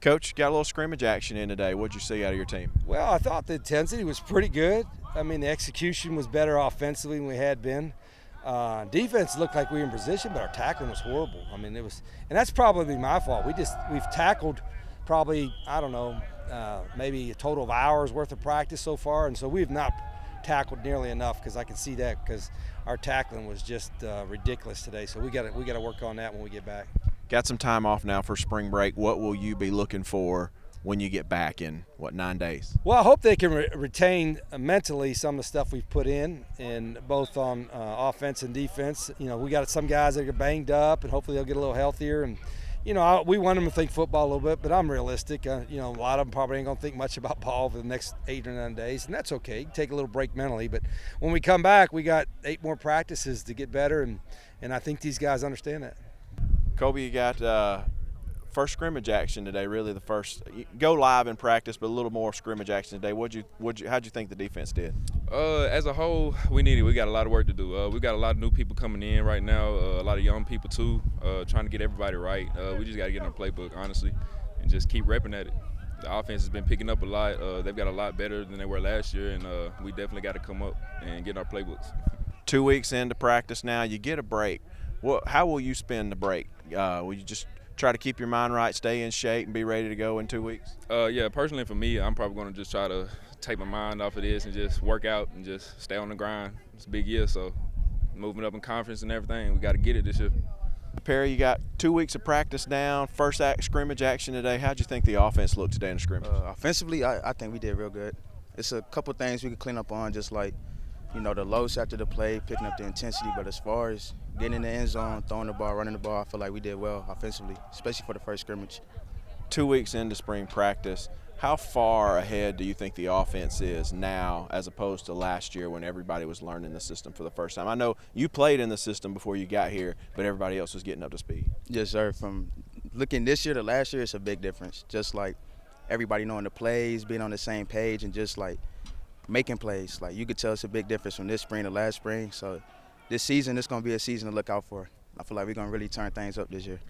Coach, got a little scrimmage action in today. What'd you see out of your team? Well, I thought the intensity was pretty good. I mean, the execution was better offensively than we had been. Defense looked like we were in position, but our tackling was horrible. I mean, and that's probably my fault. We've tackled probably, I don't know, maybe a total of hours worth of practice so far, and so we've not tackled nearly enough, because I can see that, because our tackling was just ridiculous today. So we got to work on that when we get back. Got some time off now for spring break. What will you be looking for when you get back in, 9 days? Well, I hope they can retain mentally some of the stuff we've put in both on offense and defense. You know, we got some guys that are banged up, and hopefully they'll get a little healthier. And, you know, we want them to think football a little bit, but I'm realistic. You know, a lot of them probably ain't going to think much about ball for the next 8 or 9 days, and that's okay. You can take a little break mentally. But when we come back, we got 8 more practices to get better, and I think these guys understand that. Kolbi, you got first scrimmage action today, really the first. Go live in practice, but a little more scrimmage action today. How'd you think the defense did? As a whole, we got a lot of work to do. We got a lot of new people coming in right now, a lot of young people too, trying to get everybody right. We just got to get in our playbook, honestly, and just keep repping at it. The offense has been picking up a lot. They've got a lot better than they were last year, and we definitely got to come up and get in our playbooks. 2 weeks into practice now, you get a break. How will you spend the break? Will you just try to keep your mind right, stay in shape, and be ready to go in 2 weeks? Yeah, personally for me, I'm probably going to just try to take my mind off of this and just work out and just stay on the grind. It's a big year, so moving up in conference and everything, we got to get it this year. Perry, you got 2 weeks of practice down, first scrimmage action today. How'd you think the offense looked today in the scrimmage? Offensively, I think we did real good. It's a couple things we could clean up on, just like, you know, the lows after the play, picking up the intensity. But as far as getting in the end zone, throwing the ball, running the ball, I feel like we did well offensively, especially for the first scrimmage. 2 weeks into spring practice, how far ahead do you think the offense is now as opposed to last year when everybody was learning the system for the first time? I know you played in the system before you got here, but everybody else was getting up to speed. Yes, sir. From looking this year to last year, it's a big difference. Just like everybody knowing the plays, being on the same page, and just like making plays. Like, you could tell it's a big difference from this spring to last spring. So this season, it's going to be a season to look out for. I feel like we're going to really turn things up this year.